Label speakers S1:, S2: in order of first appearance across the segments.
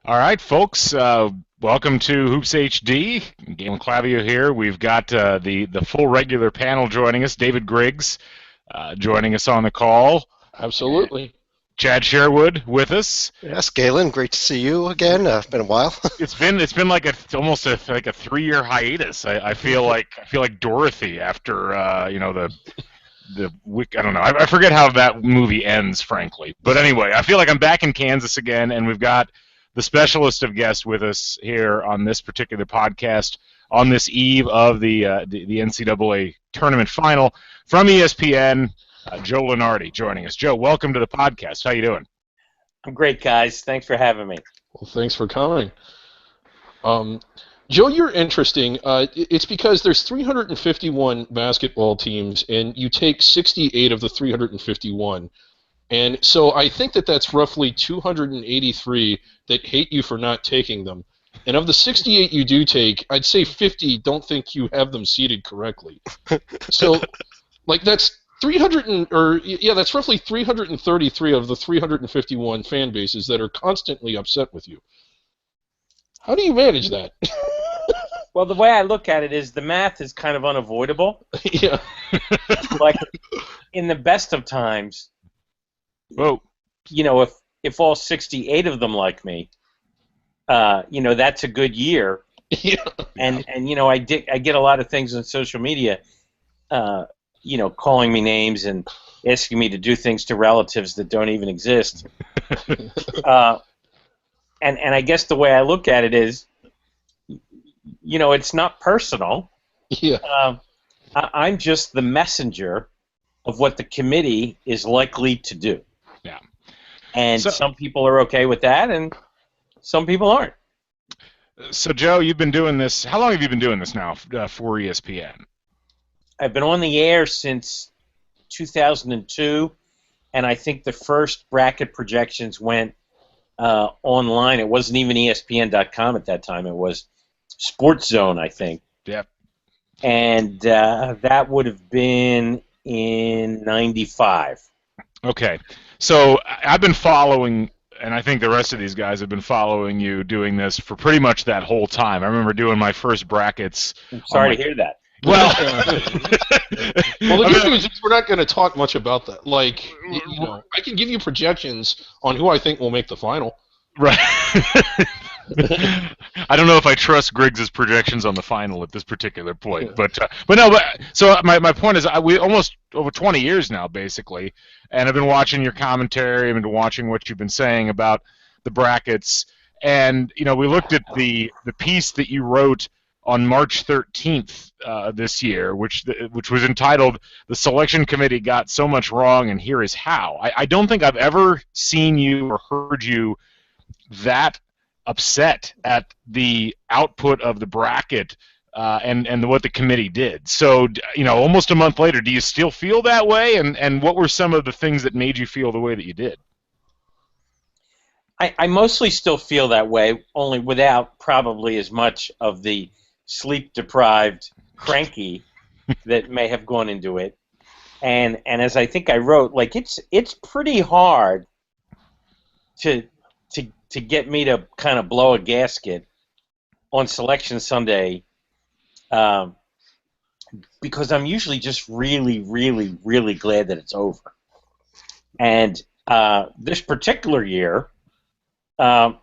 S1: All right, folks. Welcome to Hoops HD. Galen Clavio here. We've got the full regular panel joining us. David Griggs joining us on the call.
S2: Absolutely.
S1: Chad Sherwood with us.
S3: Yes, Galen, great to see you again. Been a while.
S1: It's been like almost like a 3-year hiatus. I feel like Dorothy after the I don't know. I forget how that movie ends, frankly. But anyway, I feel like I'm back in Kansas again, and we've got the specialist of guests with us here on this particular podcast on this eve of the NCAA tournament final from ESPN. Joe Lunardi joining us. Joe, welcome to the podcast. How you doing?
S4: I'm great, guys. Thanks for having me.
S2: Well, thanks for coming. Joe, you're interesting. It's because there's 351 basketball teams, and you take 68 of the 351. And so I think that's roughly 283 that hate you for not taking them. And of the 68 you do take, I'd say 50 don't think you have them seated correctly. So, that's 300 that's roughly 333 of the 351 fan bases that are constantly upset with you. How do you manage that?
S4: Well, the way I look at it is the math is kind of unavoidable.
S2: Yeah.
S4: Like, in the best of times,
S1: Whoa.
S4: If all 68 of them like me, that's a good year.
S2: Yeah.
S4: And I get a lot of things on social media, calling me names and asking me to do things to relatives that don't even exist. And I guess the way I look at it is, it's not personal.
S2: Yeah.
S4: I'm just the messenger of what the committee is likely to do.
S1: Yeah.
S4: And some people are okay with that, and some people aren't.
S1: So, Joe, you've been doing this. How long have you been doing this now for ESPN?
S4: I've been on the air since 2002, and I think the first bracket projections went online. It wasn't even ESPN.com at that time. It was Sports Zone, I think.
S1: Yep.
S4: And that would have been in 95.
S1: Okay. So I've been following, and I think the rest of these guys have been following you doing this for pretty much that whole time. I remember doing my first brackets.
S4: I'm sorry to hear that.
S1: Well,
S2: well, the good news is we're not going to talk much about that. I can give you projections on who I think will make the final.
S1: Right. I don't know if I trust Griggs' projections on the final at this particular point, so my point is, we almost over 20 years now, basically, and I've been watching your commentary, I've been watching what you've been saying about the brackets, and we looked at the piece that you wrote on March 13th this year, which was entitled "The Selection Committee Got So Much Wrong, and Here Is How." I don't think I've ever seen you or heard you that upset at the output of the bracket and what the committee did. So, almost a month later, do you still feel that way? And what were some of the things that made you feel the way that you did?
S4: I mostly still feel that way, only without probably as much of the sleep-deprived cranky that may have gone into it. And as I think I wrote, it's pretty hard to get me to kind of blow a gasket on Selection Sunday, because I'm usually just really, really, really glad that it's over. And this particular year, I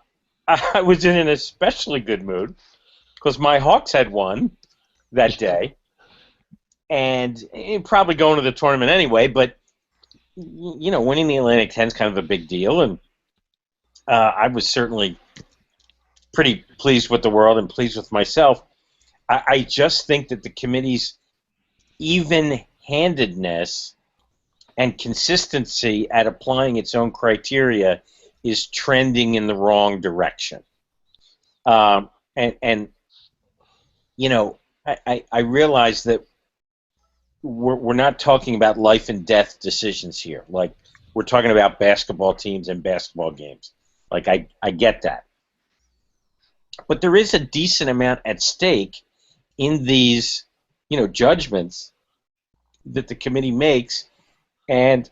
S4: was in an especially good mood because my Hawks had won that day, and probably going to the tournament anyway. But winning the Atlantic 10 is kind of a big deal, and I was certainly pretty pleased with the world and pleased with myself. I just think that the committee's even-handedness and consistency at applying its own criteria is trending in the wrong direction. I realize that we're not talking about life and death decisions here. Like, we're talking about basketball teams and basketball games. I get that. But there is a decent amount at stake in these, judgments that the committee makes, and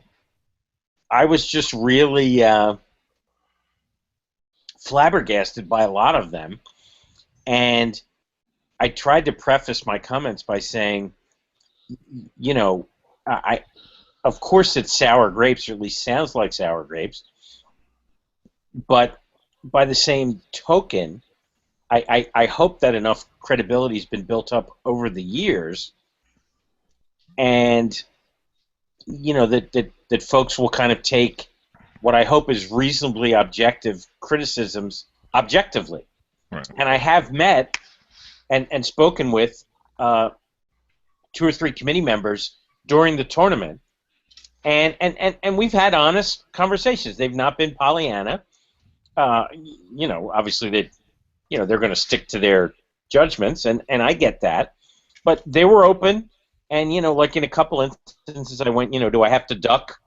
S4: I was just really flabbergasted by a lot of them. And I tried to preface my comments by saying, you know, of course it's sour grapes, or at least sounds like sour grapes, but by the same token, I hope that enough credibility has been built up over the years, and you know that folks will kind of take what I hope is reasonably objective criticisms objectively.
S1: Right.
S4: And I have met and spoken with 2 or 3 committee members during the tournament, and we've had honest conversations. They've not been Pollyanna. You know, obviously they're going to stick to their judgments, and I get that. But they were open, and, you know, like in a couple instances I went, you know, do I have to duck,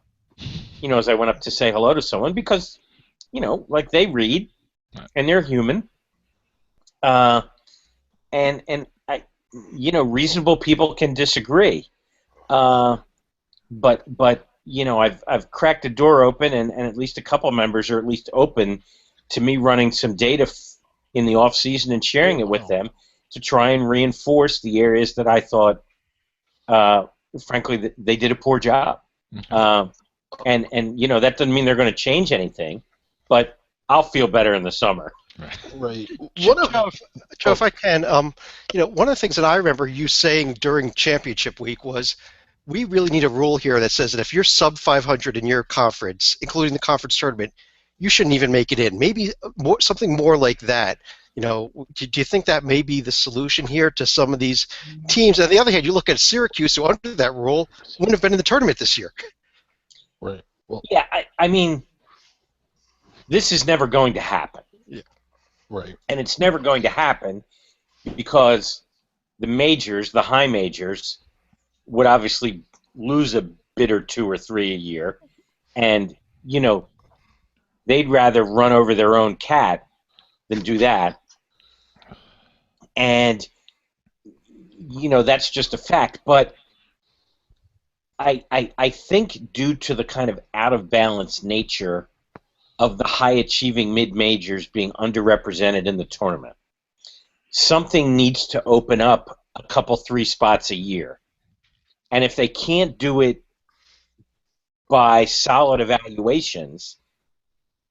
S4: you know, as I went up to say hello to someone? Because, you know, like they read, and they're human. And I, you know, reasonable people can disagree. But you know, I've cracked a door open, and at least a couple members are at least open to me running some data in the off season and sharing it with them to try and reinforce the areas that I thought, frankly, that they did a poor job. And you know, that doesn't mean they're going to change anything, but I'll feel better in the summer.
S2: Right.
S3: Joe, if I can, you know, one of the things that I remember you saying during championship week was, we really need a rule here that says that if you're sub 500 in your conference, including the conference tournament, you shouldn't even make it in. Maybe something more like that. You know, do you think that may be the solution here to some of these teams? On the other hand, you look at Syracuse, who under that rule wouldn't have been in the tournament this year.
S2: Right. Well,
S4: yeah, I mean, this is never going to happen.
S2: Yeah. Right.
S4: And it's never going to happen because the majors, the high majors, would obviously lose a bid or 2 or 3 a year, and, you know, they'd rather run over their own cat than do that. And, you know, that's just a fact. But I think due to the kind of out-of-balance nature of the high-achieving mid-majors being underrepresented in the tournament, something needs to open up a couple, 3 spots a year. And if they can't do it by solid evaluations,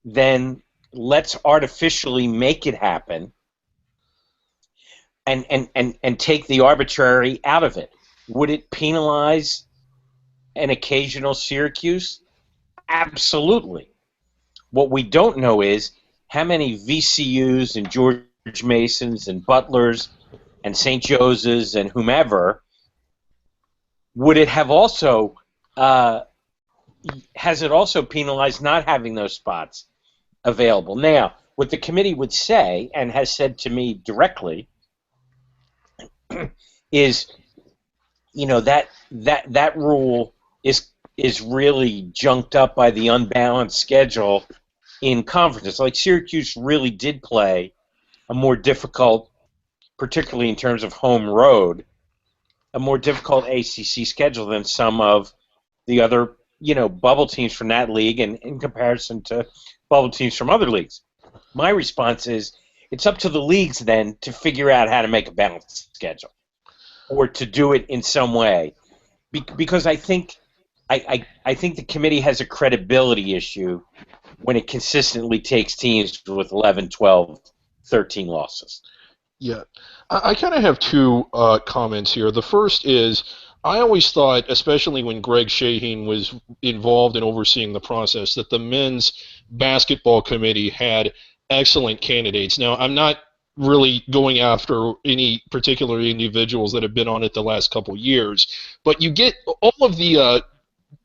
S4: then let's artificially make it happen and take the arbitrary out of it. Would it penalize an occasional Syracuse? Absolutely. What we don't know is how many VCUs and George Masons and Butlers and St. Joseph's and whomever would it have also has it also penalized not having those spots available? Now, what the committee would say, and has said to me directly, is, you know, that rule is really junked up by the unbalanced schedule in conferences. Like Syracuse really did play a more difficult, particularly in terms of home road, a more difficult ACC schedule than some of the other, you know, bubble teams from that league, and in comparison to bubble teams from other leagues. My response is, it's up to the leagues then to figure out how to make a balanced schedule, or to do it in some way, because I think the committee has a credibility issue when it consistently takes teams with 11, 12, 13 losses.
S2: Yeah. I kind of have 2 comments here. The first is, I always thought, especially when Greg Shaheen was involved in overseeing the process, that the men's basketball committee had excellent candidates. Now, I'm not really going after any particular individuals that have been on it the last couple years, but you get all of the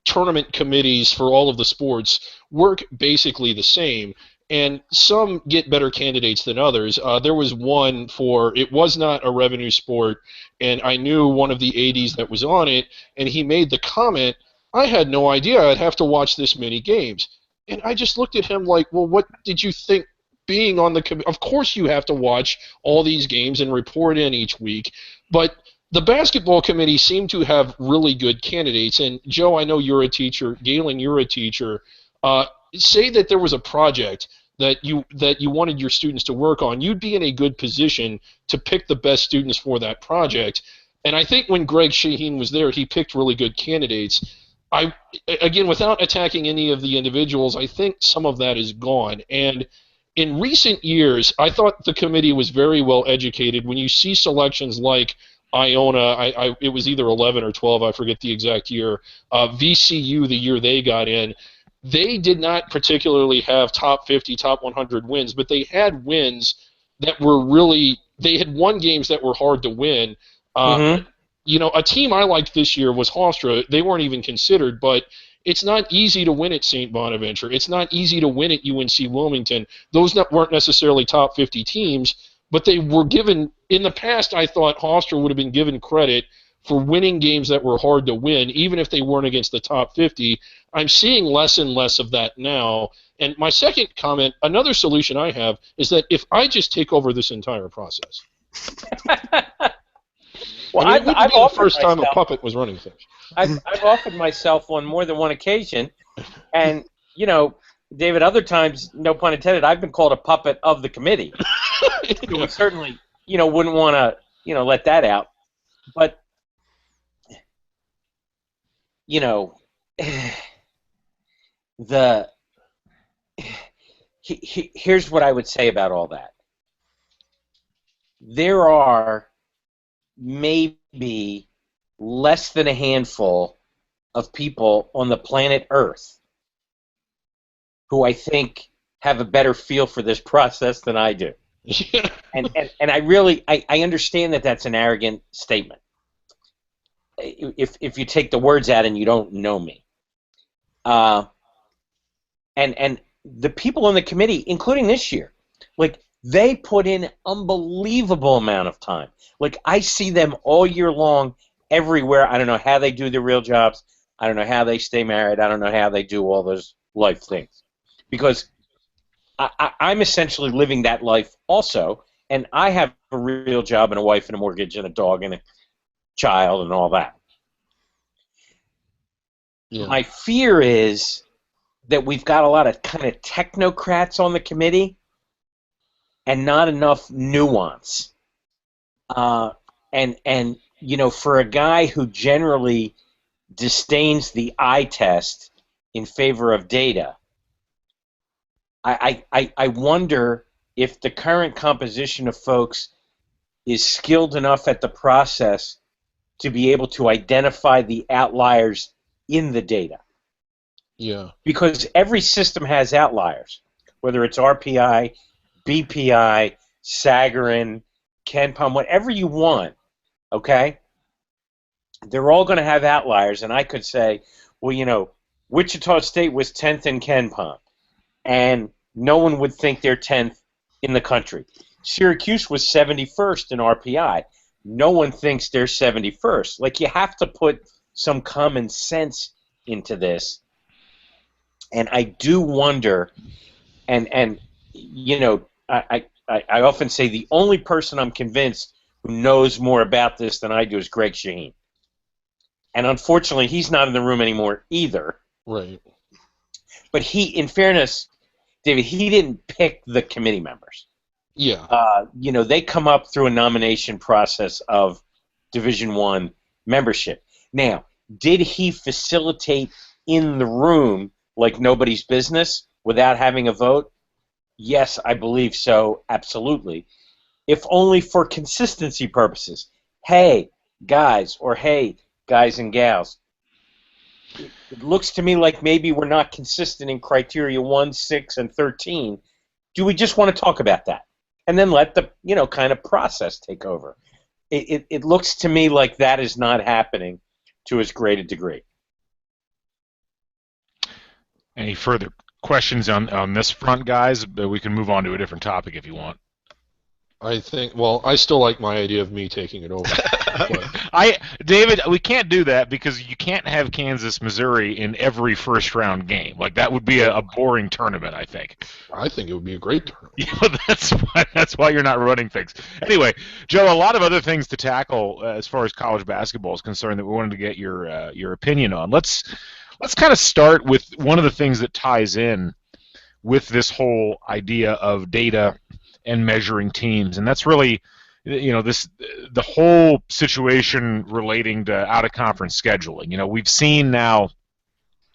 S2: tournament committees for all of the sports work basically the same, and some get better candidates than others. There was one for, it was not a revenue sport, and I knew one of the ADs that was on it, and he made the comment, I had no idea I'd have to watch this many games. And I just looked at him like, well, what did you think being on the committee? Of course you have to watch all these games and report in each week, but the basketball committee seemed to have really good candidates. And Joe, I know you're a teacher. Galen, you're a teacher. Say that there was a project that you wanted your students to work on, you'd be in a good position to pick the best students for that project. And I think when Greg Shaheen was there, he picked really good candidates. Again, without attacking any of the individuals, I think some of that is gone. And in recent years, I thought the committee was very well educated. When you see selections like Iona, it was either 11 or 12, I forget the exact year, VCU, the year they got in, they did not particularly have top 50, top 100 wins, but they had wins that were really, they had won games that were hard to win. You know, a team I liked this year was Hofstra. They weren't even considered, but it's not easy to win at St. Bonaventure. It's not easy to win at UNC Wilmington. Those weren't necessarily top 50 teams, but they were given, in the past I thought Hofstra would have been given credit for winning games that were hard to win, even if they weren't against the top 50. I'm seeing less and less of that now. And my second comment, another solution I have, is that if I just take over this entire process.
S4: Well,
S2: I mean, it wouldn't be the first time a
S4: myself-
S2: puppet was running things.
S4: I've offered myself on more than one occasion, and you know, David, other times, no pun intended, I've been called a puppet of the committee. So we certainly, you know, wouldn't want to, you know, let that out. But you know, here's what I would say about all that. There are maybe less than a handful of people on the planet Earth who I think have a better feel for this process than I do. And I really I understand that that's an arrogant statement. If you take the words out and you don't know me. And the people on the committee, including this year, like, they put in unbelievable amount of time. Like, I see them all year long, everywhere. I don't know how they do their real jobs. I don't know how they stay married. I don't know how they do all those life things. Because I'm essentially living that life also, and I have a real job and a wife and a mortgage and a dog and a child and all that.
S2: Yeah.
S4: My fear is that we've got a lot of kind of technocrats on the committee and not enough nuance. And you know, for a guy who generally disdains the eye test in favor of data, I wonder if the current composition of folks is skilled enough at the process to be able to identify the outliers in the data.
S2: Yeah.
S4: Because every system has outliers, whether it's RPI, BPI, Sagarin, KenPom, whatever you want, okay? They're all going to have outliers, and I could say, well, you know, Wichita State was 10th in KenPom, and no one would think they're 10th in the country. Syracuse was 71st in RPI. No one thinks they're 71st. Like, you have to put some common sense into this. And I do wonder, and you know, I often say the only person I'm convinced who knows more about this than I do is Greg Shaheen. And unfortunately, he's not in the room anymore either.
S2: Right.
S4: But he, in fairness, David, he didn't pick the committee members.
S2: Yeah.
S4: You know, they come up through a nomination process of Division I membership. Now, did he facilitate in the room like nobody's business without having a vote? Yes, I believe so, absolutely. If only for consistency purposes. Hey, guys, or hey, guys and gals, it looks to me like maybe we're not consistent in criteria 1, 6, and 13. Do we just want to talk about that? And then let the, you know, kind of process take over. It looks to me like that is not happening to as great a degree.
S1: Any further questions on this front, guys? We can move on to a different topic if you want.
S2: I think, well, I still like my idea of me taking it over.
S1: David, we can't do that because you can't have Kansas, Missouri in every first-round game. Like, that would be a boring tournament, I think.
S2: I think it would be a great tournament.
S1: Yeah, that's why you're not running things. Anyway, Joe, a lot of other things to tackle as far as college basketball is concerned that we wanted to get your opinion on. Let's kind of start with one of the things that ties in with this whole idea of data and measuring teams, and that's really, the whole situation relating to out of conference scheduling. We've seen now,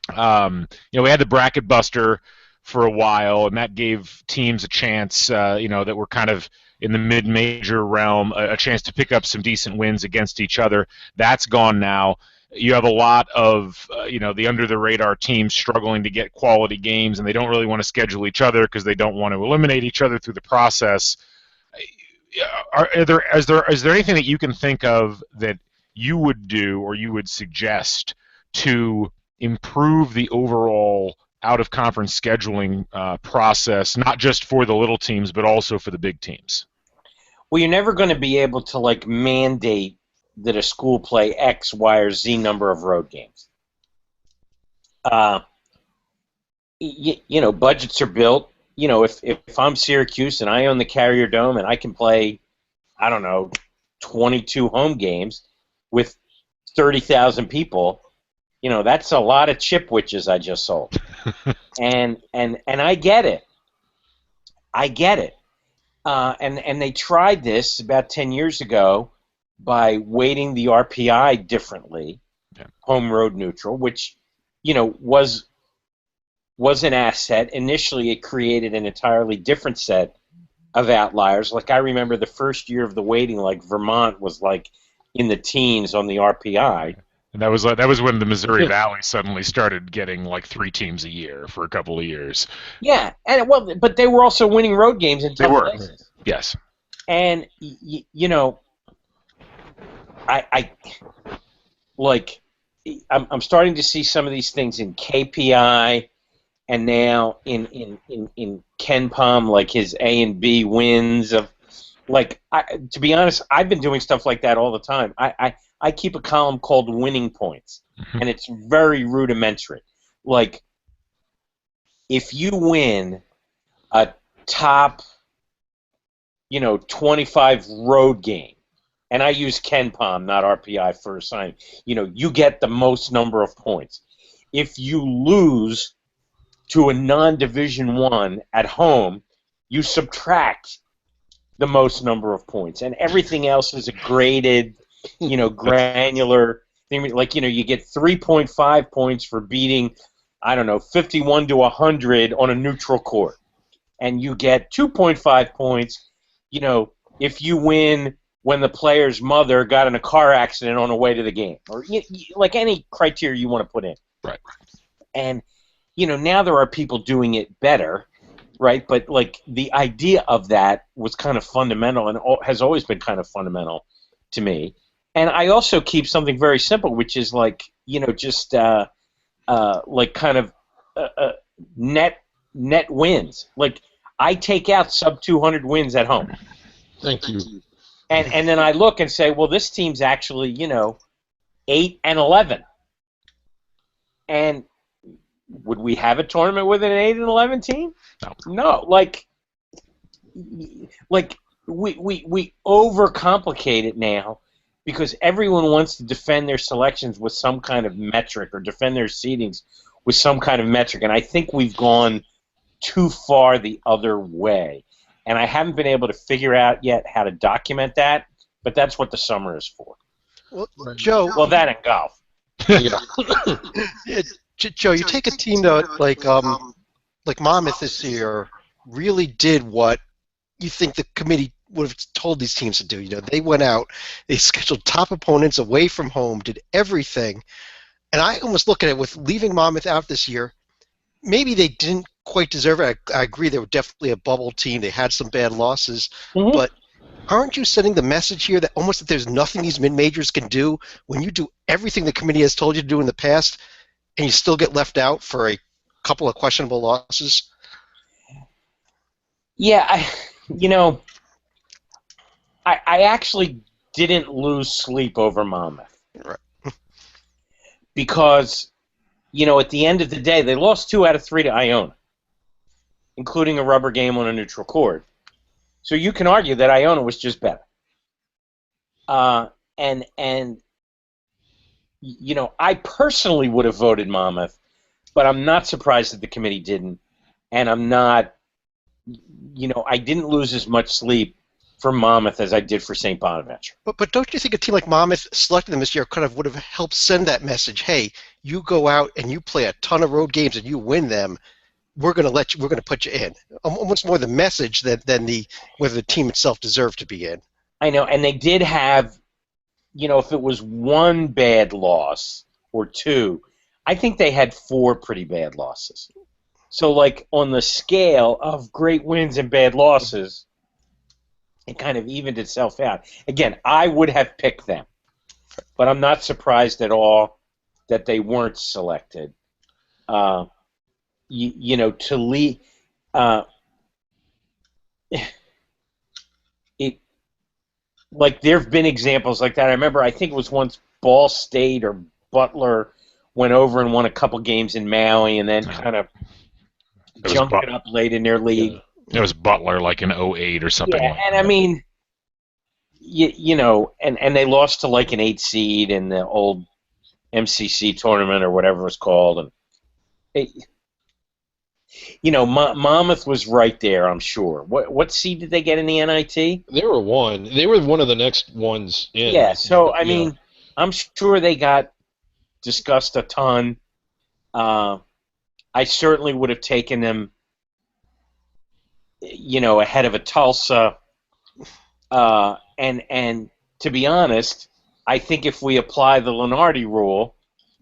S1: we had the bracket buster for a while, and that gave teams a chance, that were kind of in the mid-major realm, a chance to pick up some decent wins against each other. That's gone now. You have a lot of, the under-the-radar teams struggling to get quality games, and they don't really want to schedule each other because they don't want to eliminate each other through the process. Is there anything that you can think of that you would do or you would suggest to improve the overall out-of-conference scheduling process, not just for the little teams, but also for the big teams?
S4: Well, you're never going to be able to mandate that a school play X, Y, or Z number of road games. Budgets are built. If I'm Syracuse and I own the Carrier Dome and I can play, 22 home games with 30,000 people, that's a lot of chipwitches I just sold. and I get it. I get it. And they tried this about 10 years ago by weighting the RPI differently, home, road, neutral, which, was an asset. Initially, it created an entirely different set of outliers. Like, I remember the first year of the weighting, Vermont was, in the teens on the RPI.
S1: And that was when the Missouri Valley suddenly started getting 3 teams a year for a couple of years.
S4: Yeah, but they were also winning road games in tough places.
S1: Yes.
S4: And I'm starting to see some of these things in KPI, and now in KenPom, his A and B wins of, to be honest, I've been doing stuff like that all the time. I keep a column called winning points, and it's very rudimentary. If you win a top, 25 road game, and I use KenPom, not RPI for assigning, you get the most number of points. If you lose to a non-Division I at home, you subtract the most number of points, and everything else is a graded, granular thing. You get 3.5 points for beating, 51 to 100 on a neutral court, and you get 2.5 points, if you win when the player's mother got in a car accident on the way to the game, or any criteria you want to put in.
S1: Right.
S4: And now there are people doing it better, right? But the idea of that was kind of fundamental and has always been kind of fundamental to me. And I also keep something very simple, which is just kind of net wins. I take out sub 200 wins at home.
S2: Thank you.
S4: And then I look and say, well, this team's actually 8-11, and would we have a tournament with an 8-11 team? No. We overcomplicate it now because everyone wants to defend their selections with some kind of metric or defend their seedings with some kind of metric, and I think we've gone too far the other way. And I haven't been able to figure out yet how to document that, but that's what the summer is for.
S3: Well, Joe.
S4: Well, that and golf.
S3: Yeah. Joe, you take a team that like Monmouth this year really did what you think the committee would have told these teams to do. They went out, they scheduled top opponents away from home, did everything, and I almost look at it with leaving Monmouth out this year. Maybe they didn't quite deserve it. I agree they were definitely a bubble team. They had some bad losses, but aren't you sending the message here that almost that there's nothing these mid-majors can do when you do everything the committee has told you to do in the past, and you still get left out for a couple of questionable losses?
S4: Yeah, I actually didn't lose sleep over Monmouth.
S3: Right.
S4: Because, at the end of the day, they lost 2 out of 3 to Iona, including a rubber game on a neutral court. So you can argue that Iona was just better. And I personally would have voted Monmouth, but I'm not surprised that the committee didn't. and I'm not, I didn't lose as much sleep for Monmouth as I did for St. Bonaventure.
S3: But don't you think a team like Monmouth selecting them this year kind of would have helped send that message? Hey, you go out and you play a ton of road games and you win them. We're going to put you in. Almost more the message than whether the team itself deserved to be in.
S4: I know, and they did have, if it was one bad loss or two, I think they had 4 pretty bad losses. So, like, on the scale of great wins and bad losses, it kind of evened itself out. Again, I would have picked them, but I'm not surprised at all that they weren't selected. To lead, like, there have been examples like that. I remember, I think it was once Ball State or Butler went over and won a couple games in Maui and then kind of jumped it up late in their league.
S1: It was Butler, like in 08 or something.
S4: Yeah, and I mean, and they lost to like an 8 seed in the old MCC tournament or whatever it was called, and Monmouth was right there, I'm sure. What seed did they get in the NIT?
S2: They were 1. They were one of the next ones in.
S4: Yeah, so I mean, I'm sure they got discussed a ton. I certainly would have taken them, ahead of a Tulsa. And to be honest, I think if we apply the Lunardi rule,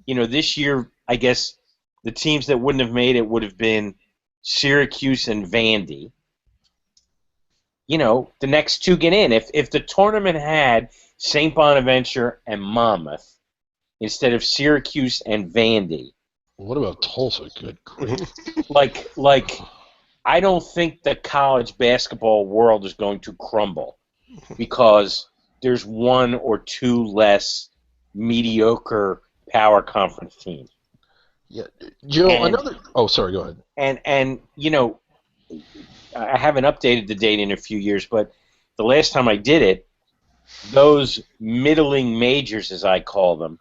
S4: this year, I guess the teams that wouldn't have made it would have been Syracuse and Vandy. The next 2 get in. If the tournament had St. Bonaventure and Monmouth instead of Syracuse and Vandy.
S2: What about Tulsa? Good grief.
S4: Like, I don't think the college basketball world is going to crumble because there's 1 or 2 less mediocre power conference teams.
S2: Yeah, Joe. Oh, sorry. Go ahead.
S4: And I haven't updated the date in a few years, but the last time I did it, those middling majors, as I call them,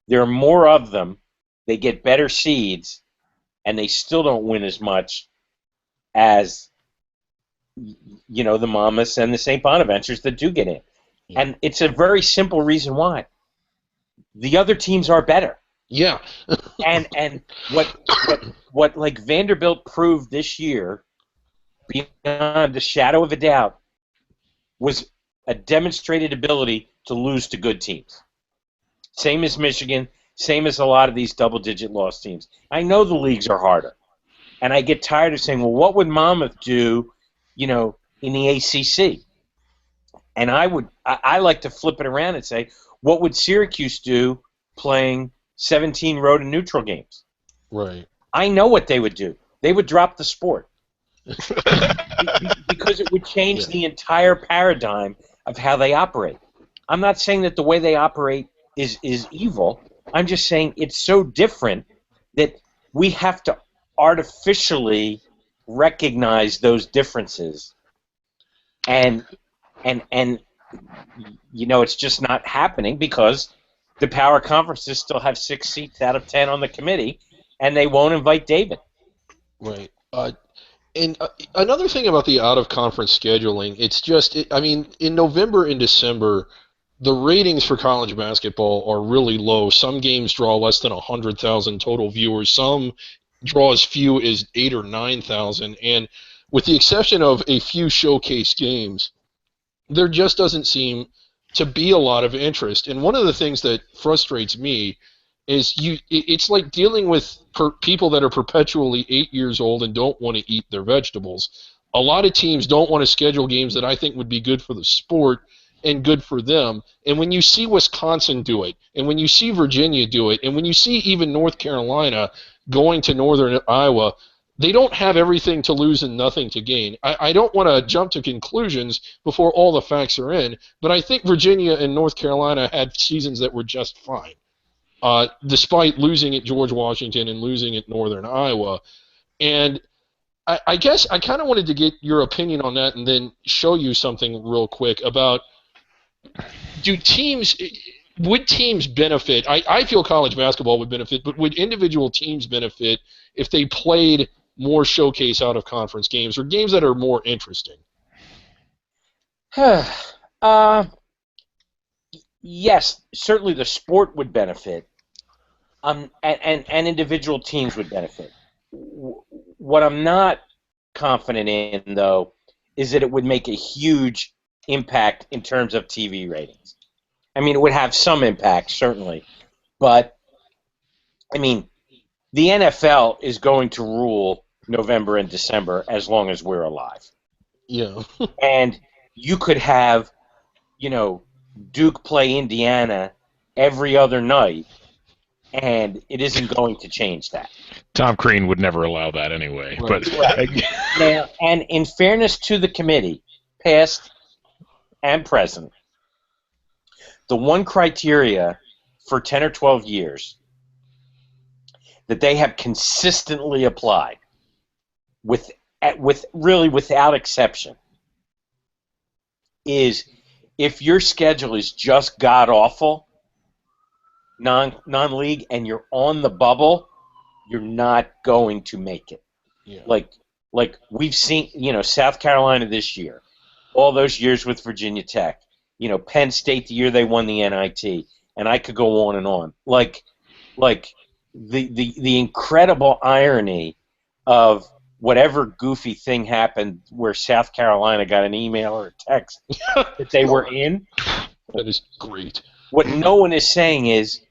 S4: there are more of them. They get better seeds, and they still don't win as much as the Monmouths and the St. Bonaventures that do get in. Yeah. And it's a very simple reason why. The other teams are better.
S2: Yeah.
S4: and what like Vanderbilt proved this year, beyond the shadow of a doubt, was a demonstrated ability to lose to good teams. Same as Michigan, same as a lot of these double-digit loss teams. I know the leagues are harder, and I get tired of saying, well, what would Monmouth do, in the ACC? And I like to flip it around and say, what would Syracuse do playing 17 road and neutral games?
S2: Right.
S4: I know what they would do. They would drop the sport because it would change the entire paradigm of how they operate. I'm not saying that the way they operate is evil. I'm just saying it's so different that we have to artificially recognize those differences, and it's just not happening because the power conferences still have 6 seats out of 10 on the committee, and they won't invite David.
S2: Right. And another thing about the out-of-conference scheduling, it's just, in November and December, the ratings for college basketball are really low. Some games draw less than 100,000 total viewers. Some draw as few as 8,000 or 9,000. And with the exception of a few showcase games, there just doesn't seem to be a lot of interest. And one of the things that frustrates me is it's like dealing with people that are perpetually 8 years old and don't want to eat their vegetables. A lot of teams don't want to schedule games that I think would be good for the sport and good for them. And when you see Wisconsin do it, and when you see Virginia do it, and when you see even North Carolina going to northern Iowa, they don't have everything to lose and nothing to gain. I don't want to jump to conclusions before all the facts are in, but I think Virginia and North Carolina had seasons that were just fine, despite losing at George Washington and losing at northern Iowa. And I guess I kind of wanted to get your opinion on that and then show you something real quick about would teams benefit? I feel college basketball would benefit, but would individual teams benefit if they played more showcase out-of-conference games or games that are more interesting?
S4: Yes, certainly the sport would benefit, and individual teams would benefit. What I'm not confident in, though, is that it would make a huge impact in terms of TV ratings. I mean, it would have some impact, certainly, but, I mean, the NFL is going to rule November and December as long as we're alive.
S2: Yeah.
S4: And you could have, Duke play Indiana every other night, and it isn't going to change that.
S1: Tom Crean would never allow that anyway.
S2: Right.
S1: But
S4: Now, and in fairness to the committee, past and present, the one criteria for 10 or 12 years that they have consistently applied, with really without exception, is if your schedule is just god awful, non-league, and you're on the bubble, you're not going to make it.
S2: Yeah.
S4: Like we've seen, South Carolina this year, all those years with Virginia Tech, Penn State the year they won the NIT, and I could go on and on. Like the incredible irony of whatever goofy thing happened where South Carolina got an email or a text that they were in.
S2: That is great.
S4: What no one is saying is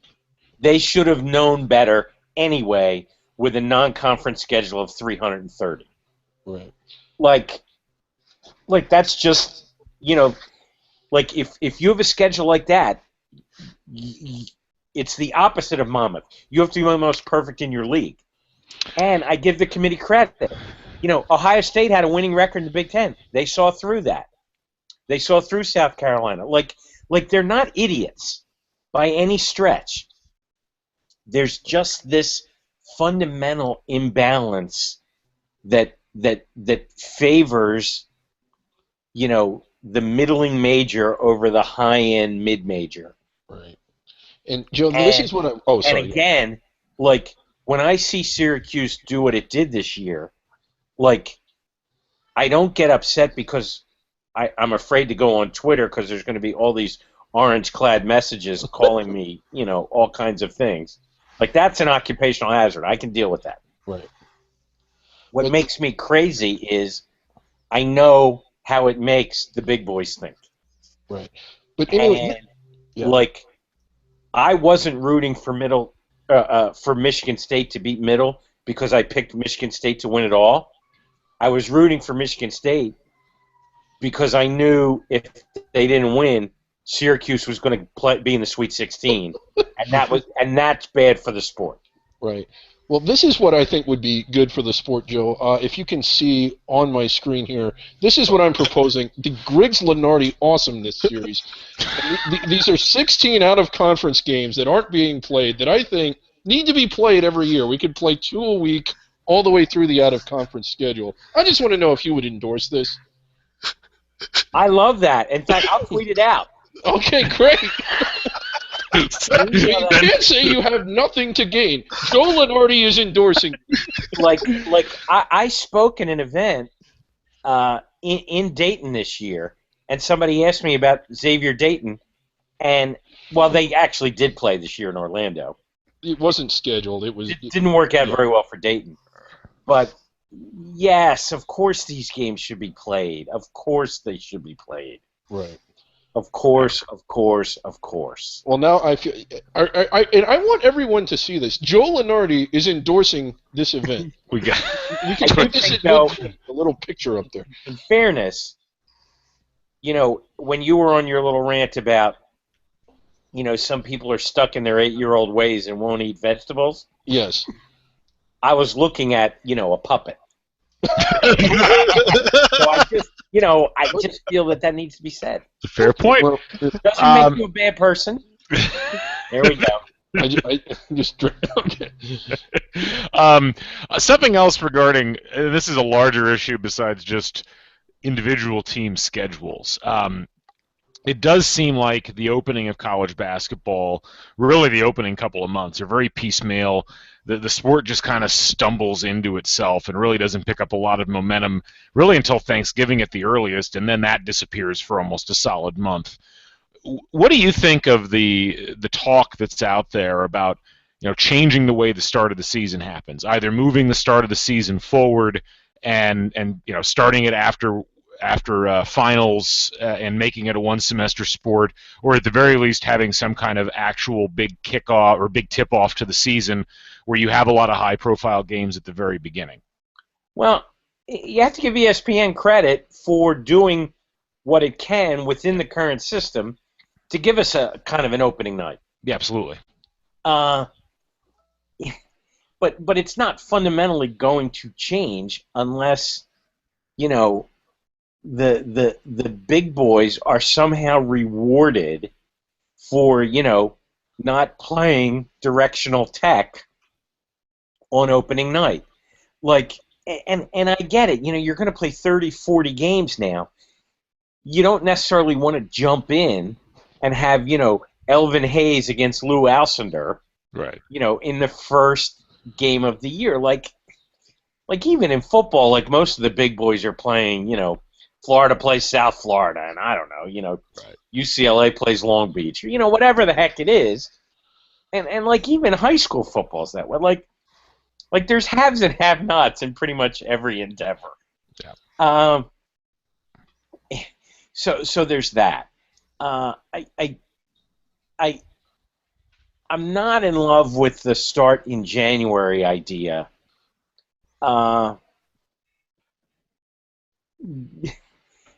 S4: they should have known better anyway with a non-conference schedule of 330.
S2: Right.
S4: Like that's just, like if you have a schedule like that, it's the opposite of Monmouth. You have to be the most perfect in your league. And I give the committee credit. Ohio State had a winning record in the Big Ten. They saw through that. They saw through South Carolina. Like they're not idiots by any stretch. There's just this fundamental imbalance that favors, the middling major over the high-end mid-major.
S2: Right. And Joe, this is what I'm. Oh, sorry.
S4: And again, when I see Syracuse do what it did this year, I don't get upset because I'm afraid to go on Twitter because there's going to be all these orange-clad messages calling me, all kinds of things. That's an occupational hazard. I can deal with that.
S2: Right.
S4: What makes me crazy is I know how it makes the big boys think.
S2: Right. But anyway,
S4: I wasn't rooting for for Michigan State to beat Middle because I picked Michigan State to win it all. I was rooting for Michigan State because I knew if they didn't win, Syracuse was going to be in the Sweet 16, and that's bad for the sport.
S2: Right. Well, this is what I think would be good for the sport, Joe. If you can see on my screen here, this is what I'm proposing: the Griggs-Lenardi Awesomeness Series. These are 16 out-of-conference games that aren't being played that I think need to be played every year. We could play 2 a week all the way through the out-of-conference schedule. I just want to know if you would endorse this.
S4: I love that. In fact, I'll tweet it out.
S2: Okay, great. You can't say you have nothing to gain. Joe Lenardi is endorsing.
S4: I spoke in an event in Dayton this year, and somebody asked me about Xavier Dayton, and they actually did play this year in Orlando.
S2: It wasn't scheduled. It
S4: didn't work out very well for Dayton, but yes, of course these games should be played. Of course they should be played.
S2: Right.
S4: Of course, of course, of course.
S2: Well, now I feel, and I want everyone to see this. Joe Lenardi is endorsing this event.
S1: we can
S2: put this in a little picture up there.
S4: In fairness, when you were on your little rant about, some people are stuck in their 8-year-old ways and won't eat vegetables.
S2: Yes.
S4: I was looking at, a puppet. So I just feel that needs to be said.
S1: It's a fair point.
S2: Well,
S4: doesn't make you a bad person. There we go.
S2: I just okay.
S1: Something else regarding this is a larger issue besides just individual team schedules. it does seem like the opening of college basketball, really the opening couple of months, are very piecemeal. The sport just kind of stumbles into itself and really doesn't pick up a lot of momentum really until Thanksgiving at the earliest, and then that disappears for almost a solid month. What do you think of the talk that's out there about changing the way the start of the season happens, either moving the start of the season forward and starting it after finals and making it a one semester sport, or at the very least having some kind of actual big kickoff or big tip off to the season where you have a lot of high profile games at the very beginning?
S4: Well, you have to give ESPN credit for doing what it can within the current system to give us a kind of an opening night.
S1: Yeah, absolutely.
S4: But it's not fundamentally going to change unless the big boys are somehow rewarded for not playing directional tech on opening night. And I get it. You're going to play 30, 40 games now. You don't necessarily want to jump in and have Elvin Hayes against Lou Alcindor,
S1: right?
S4: In the first game of the year. Like even in football, like most of the big boys are playing. Florida plays South Florida, and I don't know.
S1: Right.
S4: UCLA plays Long Beach, or whatever the heck it is. And like even high school football's that way. Like there's haves and have-nots in pretty much every endeavor.
S1: Yeah.
S4: So there's that. I'm not in love with the start in January idea.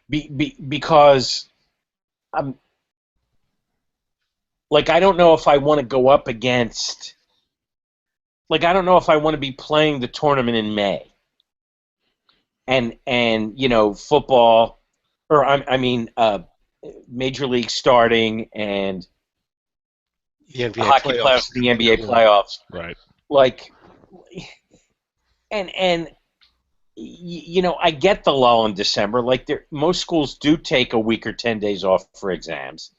S4: Because I don't know if I want to go up against. I don't know if I want to be playing the tournament in May. And football, or I mean, Major League starting and
S3: the NBA
S4: hockey
S3: playoffs.
S4: The NBA playoffs.
S1: Right.
S4: And I get the lull in December. Most schools do take a week or 10 days off for exams,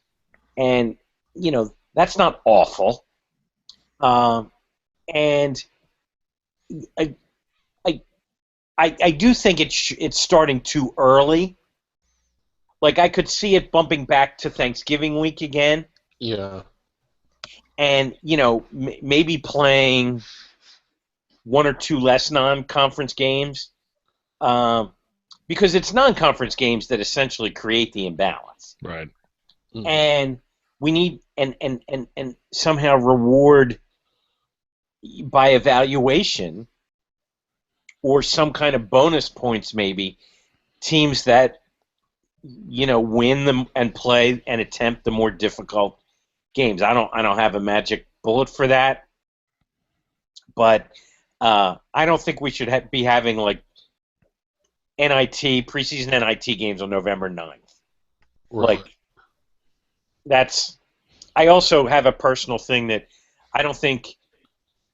S4: and that's not awful. And I do think it's starting too early. I could see it bumping back to Thanksgiving week again.
S2: Yeah.
S4: And maybe playing one or two less non-conference games. Because it's non-conference games that essentially create the imbalance.
S1: Right.
S2: Mm-hmm.
S4: And we need and somehow reward by evaluation or some kind of bonus points maybe teams that win them and play and attempt the more difficult games. I don't have a magic bullet for that. But I don't think we should be having preseason NIT games on November 9th.
S2: Right.
S4: I also have a personal thing that I don't think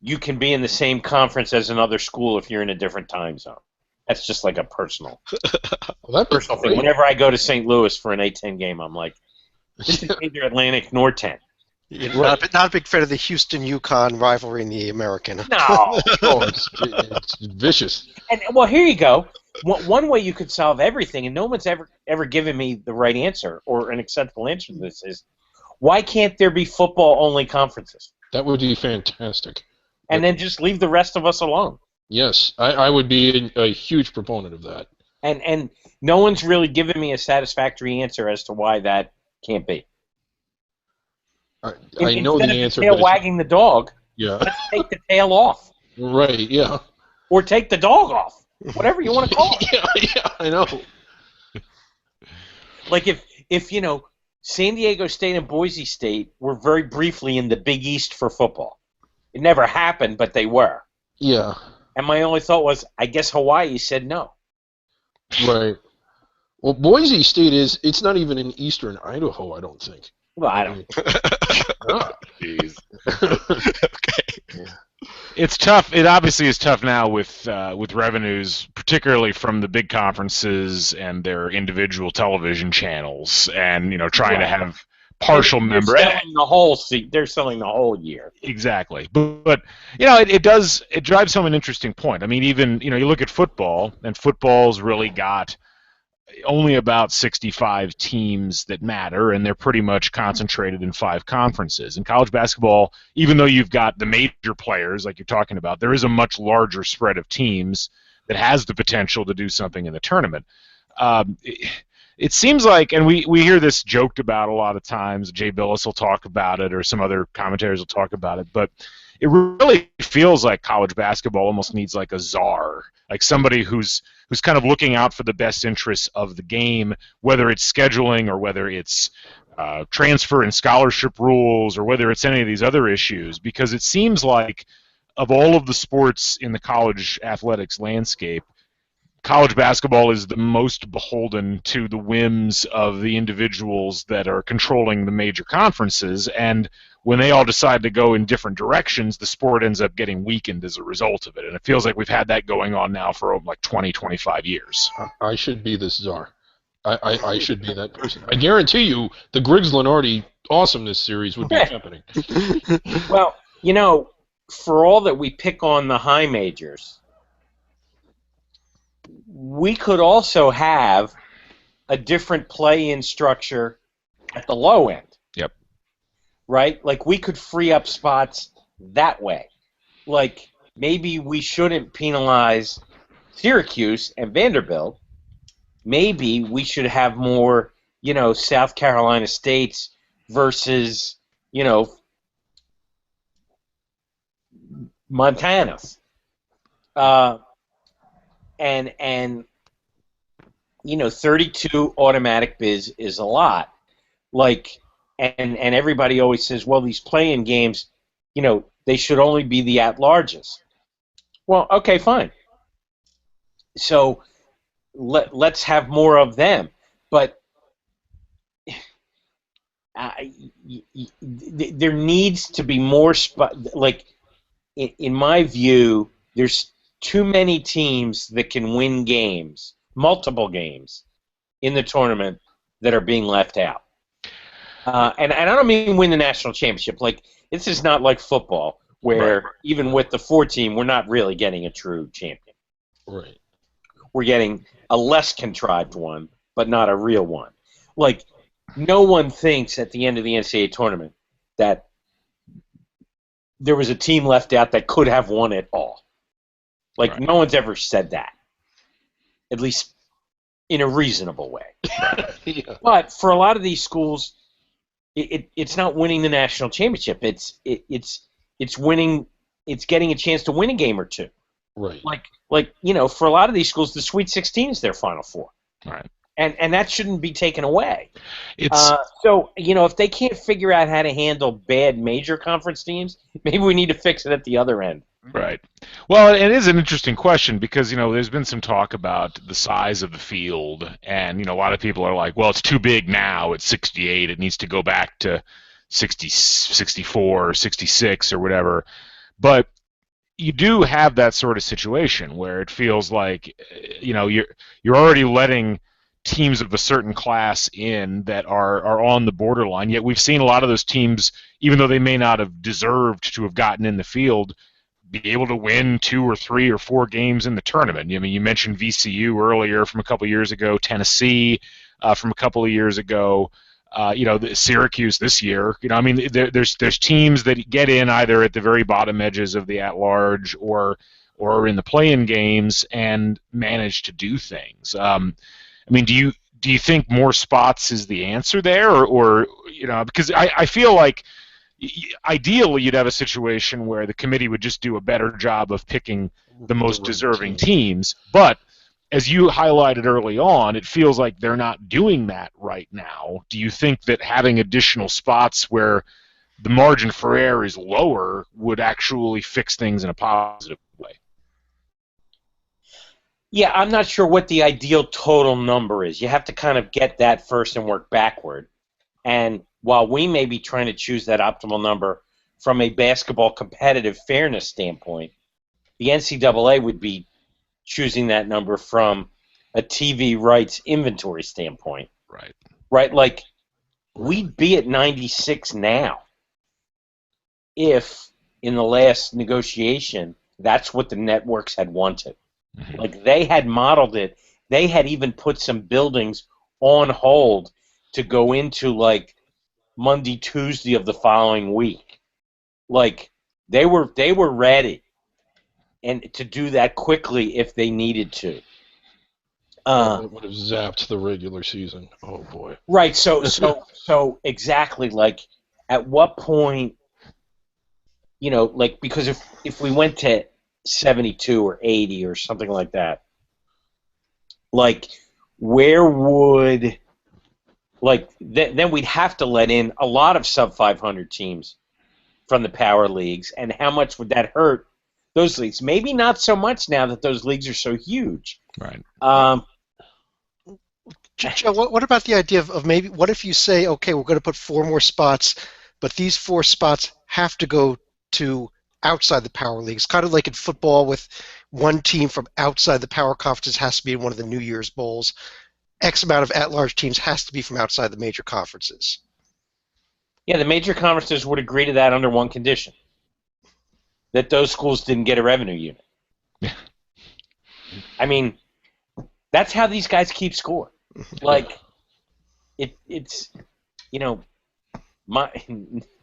S4: you can be in the same conference as another school if you're in a different time zone. That's just a personal thing. Whenever I go to St. Louis for an A-10 game, I'm like, this is either Atlantic nor 10.
S3: You're not a big fan of the Houston-UConn rivalry in the American.
S4: No.
S2: It's vicious.
S4: And well, here you go. One way you could solve everything, and no one's ever given me the right answer or an acceptable answer to this, is why can't there be football-only conferences?
S2: That would be fantastic.
S4: And then just leave the rest of us alone.
S2: Yes, I would be a huge proponent of that.
S4: And no one's really given me a satisfactory answer as to why that can't be.
S2: I know the answer.
S4: Tail wagging the dog.
S2: Yeah.
S4: Let's take the tail off.
S2: Right. Yeah.
S4: Or take the dog off. Whatever you want to call it.
S2: Yeah, I know.
S4: If San Diego State and Boise State were very briefly in the Big East for football. It never happened, but they were.
S2: Yeah.
S4: And my only thought was, I guess Hawaii said no.
S2: Right. Well, Boise State it's not even in eastern Idaho, I don't think.
S4: Well, I don't.
S1: Jeez.
S3: Okay.
S1: It's tough. It obviously is tough now with revenues, particularly from the big conferences and their individual television channels, and trying to
S4: Right.
S1: have partial
S4: They're
S1: member.
S4: selling the whole they're selling the whole year.
S1: Exactly, but it drives home an interesting point. I mean, even you look at football, and football's really got only about 65 teams that matter, and they're pretty much concentrated in 5 conferences. In college basketball, even though you've got the major players like you're talking about, there is a much larger spread of teams that has the potential to do something in the tournament. It seems like, and we hear this joked about a lot of times, Jay Billis will talk about it, or some other commentators will talk about it, but it really feels like college basketball almost needs like a czar, like somebody who's kind of looking out for the best interests of the game, whether it's scheduling or whether it's transfer and scholarship rules or whether it's any of these other issues, because it seems like of all of the sports in the college athletics landscape, college basketball is the most beholden to the whims of the individuals that are controlling the major conferences, and when they all decide to go in different directions, the sport ends up getting weakened as a result of it. And it feels like we've had that going on now for like 20, 25 years.
S2: I should be this czar. I should be that person. I guarantee you the Griggs-Lenardi Awesomeness series would be happening.
S4: Well, for all that we pick on the high majors, we could also have a different play-in structure at the low end.
S1: Yep.
S4: Right? Like, we could free up spots that way. Like, maybe we shouldn't penalize Syracuse and Vanderbilt. Maybe we should have more, South Carolina States versus, Montana's. And 32 automatic bids is a lot. Like, and everybody always says, well, these play-in games, they should only be the at-larges. Well, okay, fine. So let's have more of them. But there needs to be more like, in my view, there's too many teams that can win games, multiple games, in the tournament that are being left out. And I don't mean win the national championship. Like, this is not like football, where even with the 4-team, we're not really getting a true champion.
S2: Right.
S4: We're getting a less contrived one, but not a real one. Like, no one thinks at the end of the NCAA tournament that there was a team left out that could have won it all. Like, no one's ever said that, at least in a reasonable way.
S2: Yeah.
S4: But for a lot of these schools, it's not winning the national championship. It's winning. It's getting a chance to win a game or two.
S2: Right.
S4: Like for a lot of these schools, the Sweet 16 is their Final Four.
S1: Right.
S4: And that shouldn't be taken away.
S1: It's
S4: so if they can't figure out how to handle bad major conference teams, maybe we need to fix it at the other end.
S1: Right. Well, it is an interesting question because, there's been some talk about the size of the field, and, a lot of people are like, well, it's too big now. It's 68. It needs to go back to 60, 64, or 66 or whatever. But you do have that sort of situation where it feels like, you're already letting teams of a certain class in that are on the borderline, yet we've seen a lot of those teams, even though they may not have deserved to have gotten in the field, be able to win 2 or 3 or 4 games in the tournament. I mean, you mentioned VCU earlier from a couple of years ago, Tennessee from a couple of years ago, Syracuse this year. There's teams that get in either at the very bottom edges of the at-large or in the play-in games and manage to do things. Do you think more spots is the answer there, or because I feel like ideally you'd have a situation where the committee would just do a better job of picking the most deserving teams, but as you highlighted early on, it feels like they're not doing that right now. Do you think that having additional spots where the margin for error is lower would actually fix things in a positive way?
S4: Yeah, I'm not sure what the ideal total number is. You have to kind of get that first and work backward. And while we may be trying to choose that optimal number from a basketball competitive fairness standpoint, the NCAA would be choosing that number from a TV rights inventory standpoint.
S1: Right.
S4: Right? Like, we'd be at 96 now if, in the last negotiation, that's what the networks had wanted.
S1: Mm-hmm.
S4: Like, they had modeled it. They had even put some buildings on hold to go into, like, Monday, Tuesday of the following week. Like, they were ready and to do that quickly if they needed to.
S2: It would have zapped the regular season. Oh boy.
S4: Right. So exactly. Like, at what point, like, because if we went to 72 or 80 or something like that, like, where would, like, then we'd have to let in a lot of sub 500 teams from the power leagues, and how much would that hurt those leagues? Maybe not so much now that those leagues are so huge.
S1: Right.
S3: Joe, what about the idea of maybe, what if you say, okay, we're going to put 4 more spots, but these 4 spots have to go to outside the power leagues, kind of like in football with one team from outside the power conferences has to be in one of the New Year's Bowls. X amount of at-large teams has to be from outside the major conferences.
S4: Yeah, the major conferences would agree to that under one condition: that those schools didn't get a revenue unit.
S1: Yeah.
S4: I mean, that's how these guys keep score. Like, it's my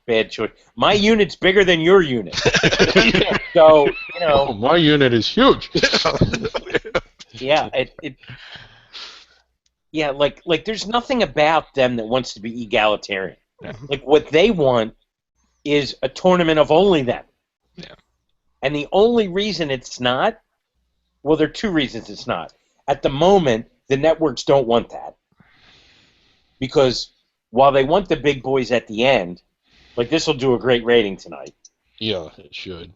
S4: bad choice. My unit's bigger than your unit. So,
S2: Oh, my unit is huge.
S4: Yeah, yeah, like there's nothing about them that wants to be egalitarian.
S1: Yeah.
S4: Like, what they want is a tournament of only them.
S1: Yeah.
S4: And the only reason it's not, well, there are 2 reasons it's not. At the moment, the networks don't want that. Because while they want the big boys at the end, like, this will do a great rating tonight.
S2: Yeah, it should.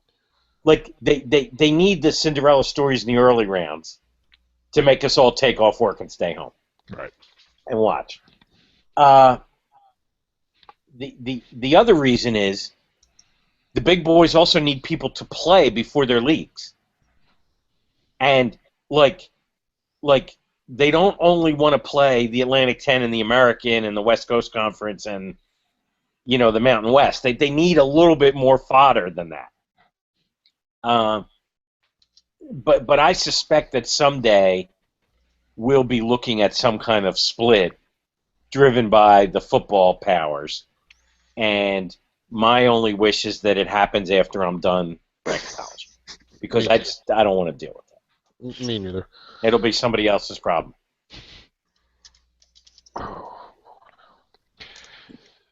S4: Like, they need the Cinderella stories in the early rounds to make us all take off work and stay home.
S1: Right.
S4: And watch. The other reason is the big boys also need people to play before their leagues. And, like they don't only want to play the Atlantic 10 and the American and the West Coast Conference and, the Mountain West. They need a little bit more fodder than that. But I suspect that someday we'll be looking at some kind of split driven by the football powers. And my only wish is that it happens after I'm done at college. Because I don't want to deal with that.
S2: Me neither.
S4: It'll be somebody else's problem.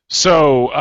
S1: So,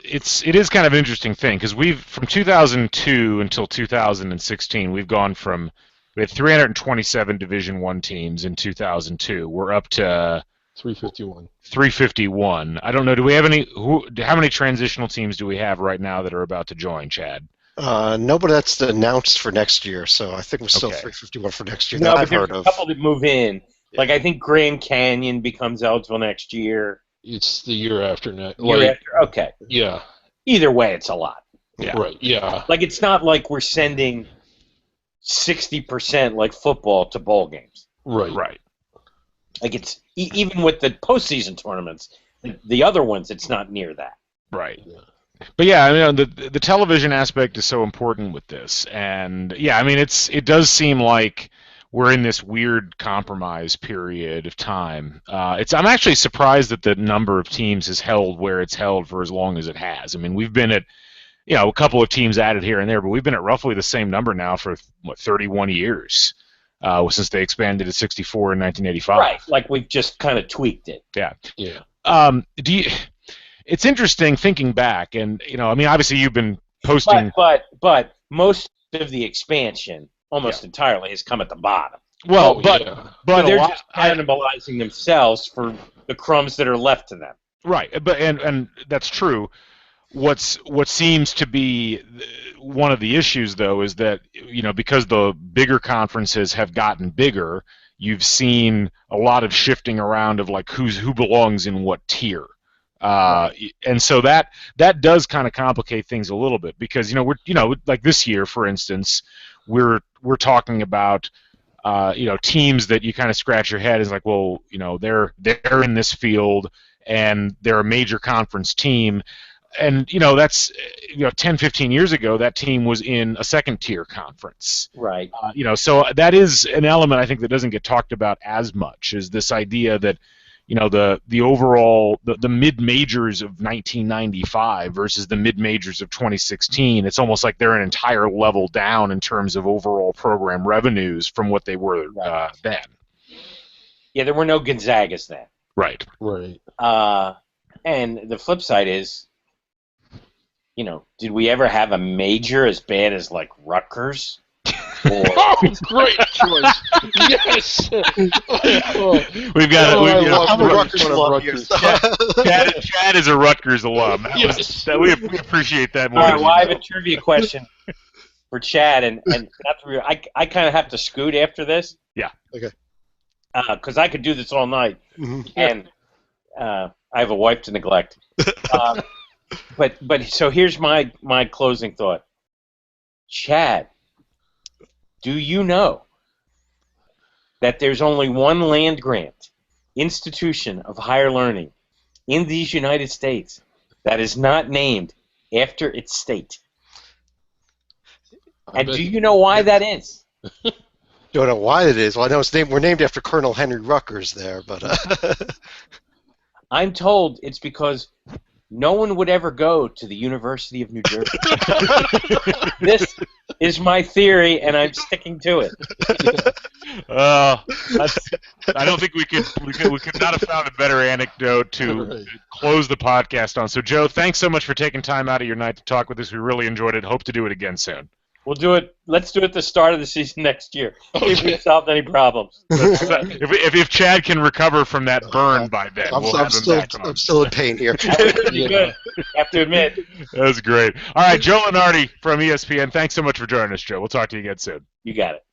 S1: it is kind of an interesting thing because from 2002 until 2016, we had 327 Division I teams in 2002. We're up to
S2: 351.
S1: 351. I don't know. Do we have how many transitional teams do we have right now that are about to join, Chad?
S3: No, but that's announced for next year, so I think we're still
S1: Okay.
S3: 351 for next year.
S4: No,
S3: that
S4: but
S3: I've
S4: there's
S3: heard
S4: a
S3: of.
S4: couple that move in. Like, I think Grand Canyon becomes eligible next year.
S2: It's the year after next.
S4: Year after. Okay.
S2: Yeah.
S4: Either way, it's a lot.
S1: Yeah.
S2: Right. Yeah.
S4: Like, it's not like we're sending 60% like football to bowl games.
S2: Right.
S1: Right.
S4: Like, it's even with the postseason tournaments, the other ones, it's not near that.
S1: Right.
S2: Yeah.
S1: But yeah, I mean, the television aspect is so important with this, and yeah, I mean, it does seem like we're in this weird compromise period of time. I'm actually surprised that the number of teams has held where it's held for as long as it has. I mean, we've been at, a couple of teams added here and there, but we've been at roughly the same number now for 31 years since they expanded to 64 in 1985.
S4: Right. Like, we've just kind of tweaked it.
S1: Yeah.
S2: Yeah.
S1: It's interesting thinking back, and I mean, obviously you've been posting.
S4: But most of the expansion, almost entirely, has come at the bottom.
S1: Well, but
S4: they're just cannibalizing themselves for the crumbs that are left to them.
S1: Right, but and that's true. What seems to be one of the issues, though, is that because the bigger conferences have gotten bigger, you've seen a lot of shifting around of like who belongs in what tier. And so that does kind of complicate things a little bit because we're like this year, for instance, we're talking about teams that you kind of scratch your head is like, well, they're in this field and they're a major conference team. And, that's, 10, 15 years ago, that team was in a second-tier conference.
S4: Right.
S1: So that is an element, I think, that doesn't get talked about as much, is this idea that, the overall, the mid-majors of 1995 versus the mid-majors of 2016, it's almost like they're an entire level down in terms of overall program revenues from what they were then.
S4: Yeah, there were no Gonzagas then.
S1: Right.
S2: Right.
S4: And the flip side is, did we ever have a major as bad as, like, Rutgers?
S2: Oh, great choice. Yes.
S1: We've got
S3: I'm a Rutgers alum here.
S1: Chad is a Rutgers alum. We appreciate that more.
S4: All right, well, I have a trivia question for Chad, and I kind of have to scoot after this.
S1: Yeah.
S3: Okay.
S4: Because I could do this all night, and I have a wife to neglect. But so here's my closing thought. Chad, do you know that there's only one land-grant institution of higher learning in these United States that is not named after its state? And do you know why that is?
S3: Don't know why it is. Well, I know we're named after Colonel Henry Rutgers there, but
S4: I'm told it's because no one would ever go to the University of New Jersey. This is my theory, and I'm sticking to it.
S1: I don't think we could not have found a better anecdote to close the podcast on. So, Joe, thanks so much for taking time out of your night to talk with us. We really enjoyed it. Hope to do it again soon.
S4: We'll do it. Let's do it at the start of the season next year. If we solved any problems.
S1: If Chad can recover from that burn by then, we'll have him back on.
S3: I'm still in pain here.
S4: Good. Have to admit.
S1: That was great. All right, Joe Lunardi from ESPN. Thanks so much for joining us, Joe. We'll talk to you again soon.
S4: You got it.